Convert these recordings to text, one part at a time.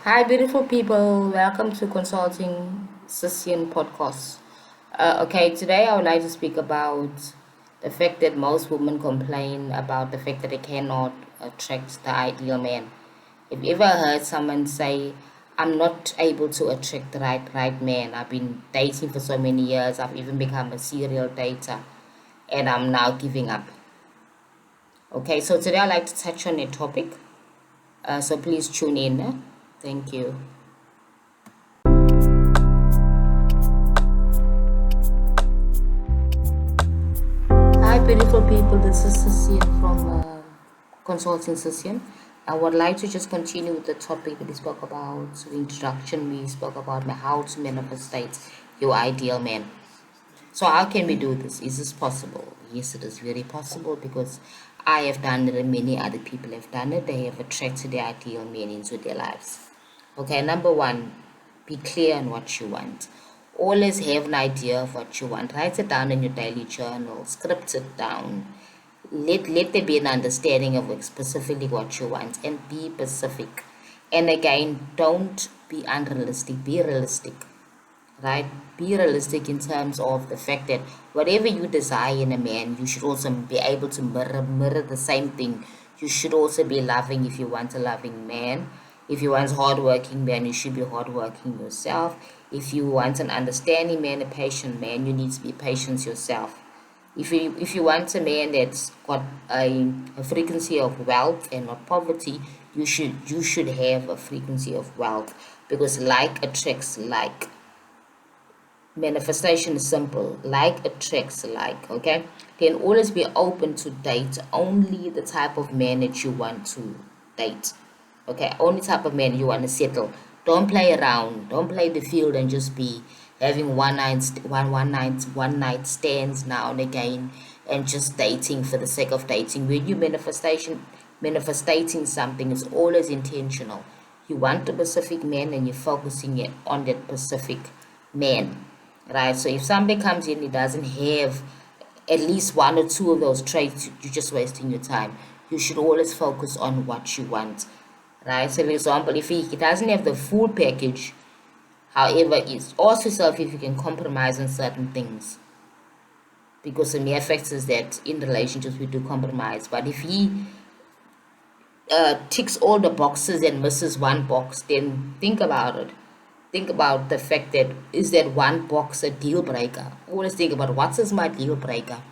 Hi, beautiful people. Welcome to Consulting Session Podcast. Today I would like to speak about the fact that most women complain about the fact that they cannot attract the ideal man. If you ever heard someone say, I'm not able to attract the right man. I've been dating for so many years. I've even become a serial dater and I'm now giving up. Okay, so today I'd like to touch on a topic. So please tune in. Thank you. Hi, beautiful people. This is Cecilia from Consulting Session. I would like to just continue with the topic that we spoke about. So, the introduction, we spoke about how to manifest your ideal man. So, how can we do this? Is this possible? Yes, it is very possible because I have done it and many other people have done it. They have attracted their ideal man into their lives. Okay, number one, be clear on what you want. Always have an idea of what you want. Write it down in your daily journal, script it down. Let there be an understanding of specifically what you want and be specific. And again, don't be unrealistic, be realistic, right? Be realistic in terms of the fact that whatever you desire in a man, you should also be able to mirror the same thing. You should also be loving if you want a loving man. If you want a hardworking man, you should be hardworking yourself. If you want an understanding man, a patient man, you need to be patient yourself. If you want a man that's got a frequency of wealth and not poverty, you should have a frequency of wealth because like attracts like. Manifestation is simple. Like attracts like, okay? Then always be open to date only the type of man that you want to date. Okay, only type of man you want to settle. Don't play around. Don't play the field and just be having one night stands now and again and just dating for the sake of dating. When you manifesting something is always intentional. You want a specific man and you're focusing it on that specific man, right? So if somebody comes in, he doesn't have at least one or two of those traits, you're just wasting your time. You should always focus on what you want, right? So, for example, if he doesn't have the full package, however, it's ask yourself if you can compromise on certain things. Because the mere fact is that in relationships we do compromise. But if he ticks all the boxes and misses one box, then think about it. Think about the fact that is that one box a deal breaker? Always think about what is my deal breaker.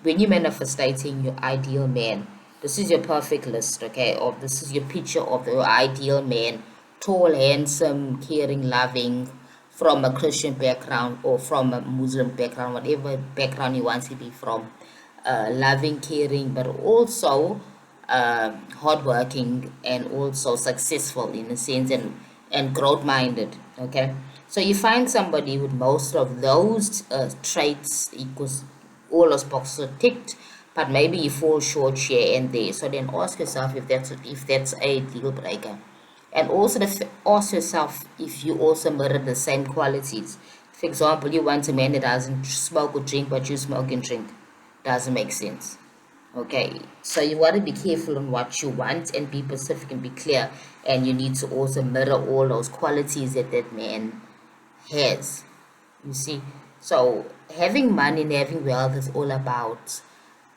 When you're manifesting your ideal man, this is your perfect list, okay? Or this is your picture of your ideal man: tall, handsome, caring, loving, from a Christian background or from a Muslim background, whatever background he wants to be from. Loving, caring, but also hardworking and also successful in a sense, and growth minded. Okay, so you find somebody with most of those traits equals all those boxes are ticked, but maybe you fall short here and there. So then ask yourself if that's a deal breaker, and also ask yourself if you also mirror the same qualities. For example, you want a man that doesn't smoke or drink, but you smoke and drink. Doesn't make sense. Okay, so you want to be careful on what you want and be specific and be clear, and you need to also mirror all those qualities that that man has. You see, so having money and having wealth is all about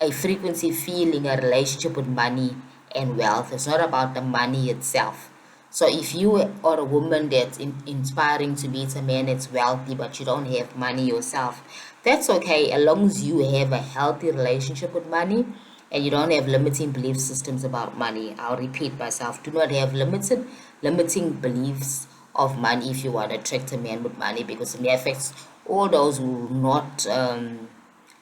a frequency feeling, a relationship with money and wealth. It's not about the money itself. So if you are a woman that's inspiring to meet a man that's wealthy but you don't have money yourself, that's okay as long as you have a healthy relationship with money and you don't have limiting belief systems about money. I'll repeat myself. Do not have limiting beliefs of money if you want to attract a man with money, because in the effects all those will not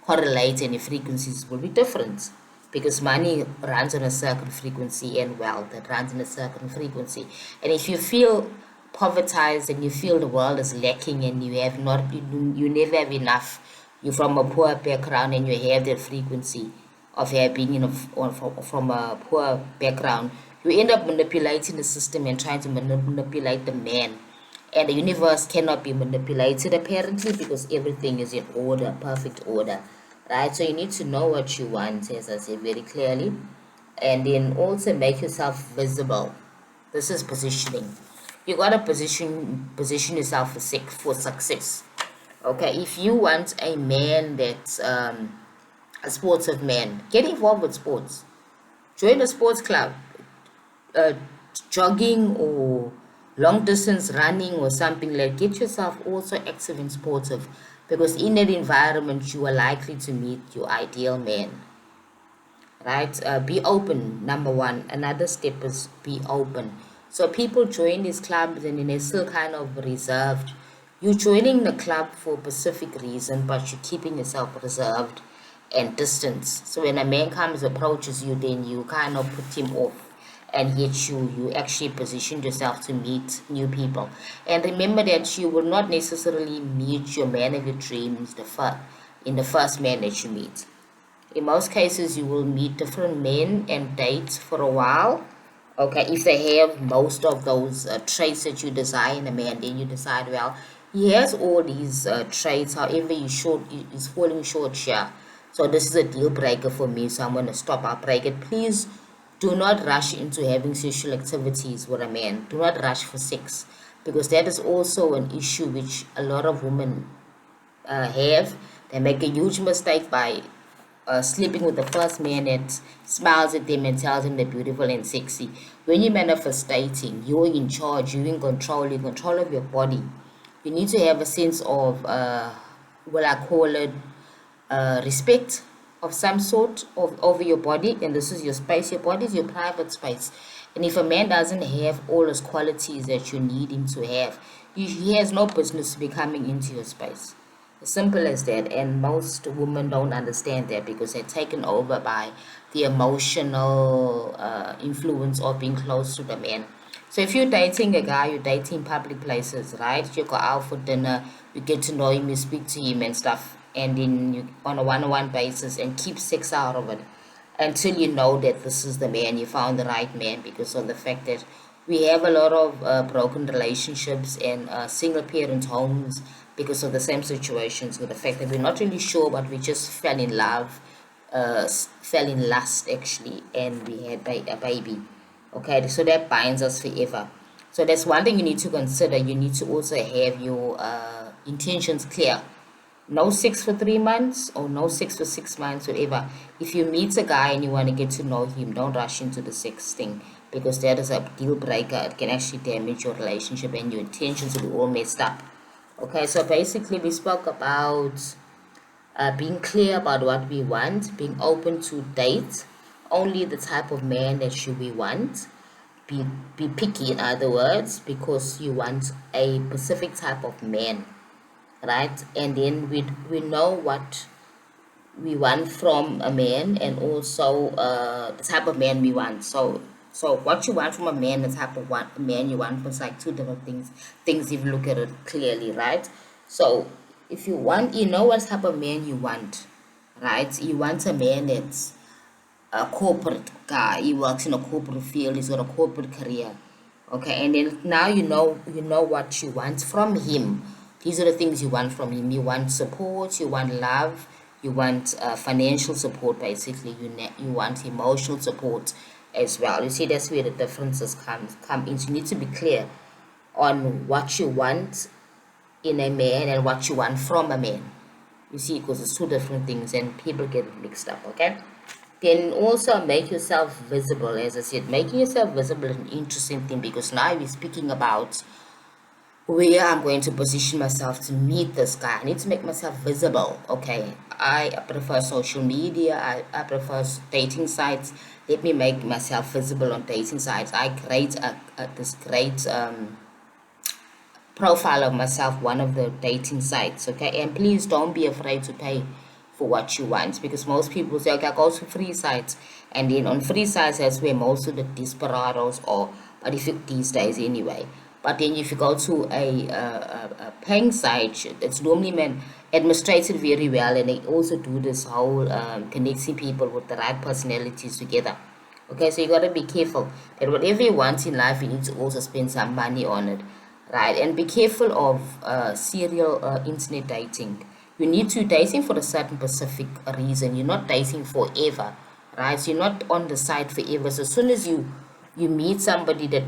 correlate, and the frequencies will be different because money runs on a certain frequency and wealth that runs on a certain frequency. And if you feel povertized and you feel the world is lacking and you have not you never have enough, you're from a poor background and you have that frequency of being from a poor background, you end up manipulating the system and trying to manipulate the man. And the universe cannot be manipulated apparently because everything is in order, perfect order, right? So you need to know what you want, as I said very clearly, and then also make yourself visible. This is positioning. You gotta position yourself for success. Okay, if you want a man that's a sportive man, get involved with sports. Join a sports club, uh, jogging or long distance running or something like. Get yourself also active and sportive, because in that environment you are likely to meet your ideal man. Right? Be open. Number one. Another step is be open. So people join these clubs and then they're still kind of reserved. You're joining the club for a specific reason, but you're keeping yourself reserved and distance. So when a man comes approaches you, then you kind of put him off, and yet you actually position yourself to meet new people. And remember that you will not necessarily meet your man of your dreams in the first man that you meet. In most cases, you will meet different men and date for a while. Okay, if they have most of those traits that you desire in a man, then you decide, well, he has all these traits, however, he's falling short here. So this is a deal breaker for me, so I'm going to stop. I'll break it. Please do not rush into having sexual activities with a man. Do not rush for sex, because that is also an issue which a lot of women have. They make a huge mistake by sleeping with the first man that smiles at them and tells them they're beautiful and sexy. When you're manifesting, you're in charge, you're in control of your body. You need to have a sense of, what I call it, respect of some sort over your body, and this is your space. Your body is your private space, and if a man doesn't have all those qualities that you need him to have, he has no business to be coming into your space. As simple as that. And most women don't understand that, because they're taken over by the emotional influence of being close to the man. So if you're dating a guy, you're dating public places, right? You go out for dinner, you get to know him, you speak to him and stuff, and then you on a one-on-one basis, and keep sex out of it until you know that this is the man, you found the right man, because of the fact that we have a lot of broken relationships and single parent homes because of the same situations, with the fact that we're not really sure, but we just fell in love, fell in lust actually, and we had a baby. Okay, so that binds us forever. So that's one thing you need to consider. You need to also have your intentions clear. No sex for 3 months, or no sex for 6 months, whatever. If you meet a guy and you want to get to know him, don't rush into the sex thing, because that is a deal breaker. It can actually damage your relationship, and your intentions will be all messed up. Okay, so basically we spoke about being clear about what we want, being open to date only the type of man that we want. Be picky, in other words, because you want a specific type of man, right? And then we know what we want from a man, and also the type of man we want. So what you want from a man, the type of man you want, was like two different things if you look at it clearly, right? So if you want, you know what type of man you want, right? You want a man that's a corporate guy. He works in a corporate field, he's got a corporate career. Okay, and then now you know what you want from him. These are the things you want from him. You want support, you want love, you want financial support. Basically, you want emotional support as well. You see, that's where the differences come in. So you need to be clear on what you want in a man and what you want from a man. You see, because it's two different things, and people get it mixed up. Okay, then also make yourself visible. As I said, making yourself visible is an interesting thing, because now we're speaking about where I'm going to position myself to meet this guy. I need to make myself visible. Okay, I prefer social media. I prefer dating sites. Let me make myself visible on dating sites. I create this great profile of myself, one of the dating sites. Okay, and please don't be afraid to pay for what you want, because most people say, okay, I go to free sites, and then on free sites, that's where most of the desperados are, but if you these days anyway. But then if you go to a paying site, it's normally administrated very well, and they also do this whole connecting people with the right personalities together. Okay, so you got to be careful that whatever you want in life, you need to also spend some money on it, right? And be careful of serial internet dating. You need to dating for a certain specific reason. You're not dating forever, right? So you're not on the site forever. So as soon as you meet somebody that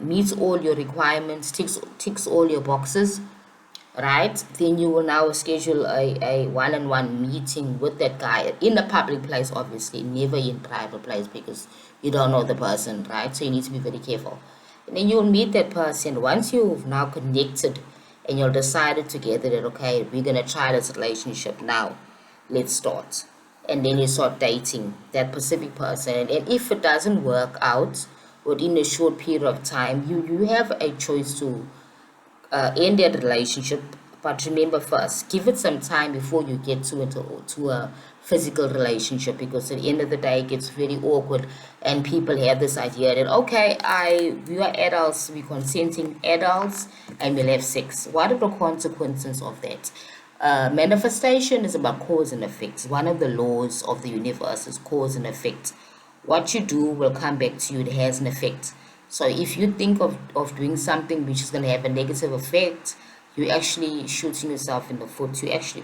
meets all your requirements, ticks all your boxes, right? Then you will now schedule a one-on-one meeting with that guy in a public place, obviously, never in private place, because you don't know the person, right? So you need to be very careful. And then you'll meet that person once you've now connected, and you'll decided together that, okay, we're gonna try this relationship now. Let's start. And then you start dating that specific person. And if it doesn't work out within a short period of time, you have a choice to end that relationship. But remember, first give it some time before you get to a physical relationship, because at the end of the day it gets very awkward, and people have this idea that, okay, we are adults, we consenting adults, and we'll have sex. What are the consequences of that? Manifestation is about cause and effect. One of the laws of the universe is cause and effect. What you do will come back to you. It has an effect. So if you think of doing something which is going to have a negative effect, you're actually shooting yourself in the foot. You're actually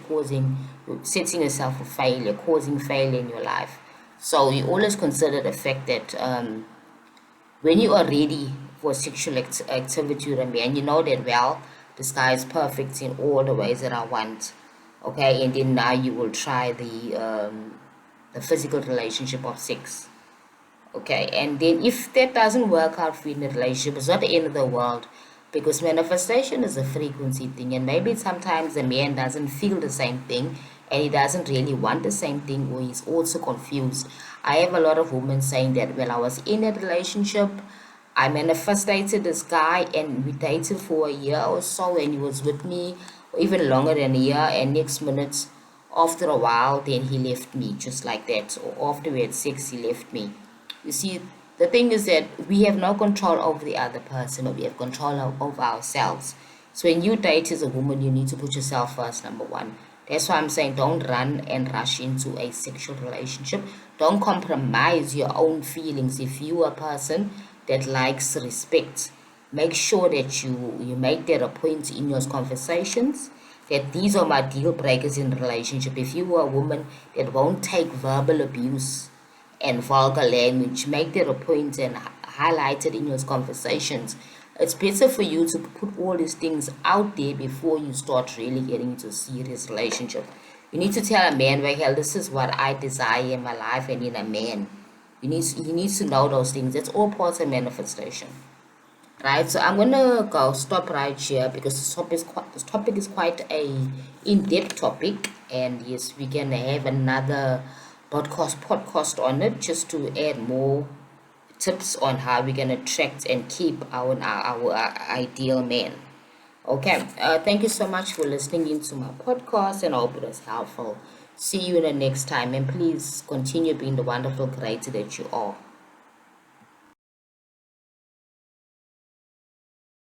you're setting yourself for failure, causing failure in your life. So you always consider the fact that when you are ready for sexual activity with a man, you know that, well, this guy is perfect in all the ways that I want. Okay, and then now you will try the physical relationship of sex. Okay, and then if that doesn't work out for you in a relationship, it's not the end of the world, because manifestation is a frequency thing, and maybe sometimes the man doesn't feel the same thing, and he doesn't really want the same thing, or he's also confused. I have a lot of women saying that, well, I was in a relationship, I manifested this guy, and we dated for a year or so, and he was with me even longer than a year, and next minute, after a while, then he left me just like that, or after we had sex, he left me. You see, the thing is that we have no control over the other person, but we have control over ourselves. So when you date as a woman, you need to put yourself first, number one. That's why I'm saying don't run and rush into a sexual relationship. Don't compromise your own feelings. If you are a person that likes respect, make sure that you make that a point in your conversations, that these are my deal breakers in a relationship. If you are a woman that won't take verbal abuse and vulgar language, make that a point and highlight it in your conversations. It's better for you to put all these things out there before you start really getting into a serious relationship. You need to tell a man, well, hell, this is what I desire in my life and in a man. He needs to know those things. That's all part of manifestation. Right, so I'm gonna go stop right here, because this topic is quite a in-depth topic, and yes, we can have another podcast on it, just to add more tips on how we can attract and keep our ideal man. Okay, thank you so much for listening into my podcast, and I hope it was helpful. See you in the next time, and please continue being the wonderful creator that you are.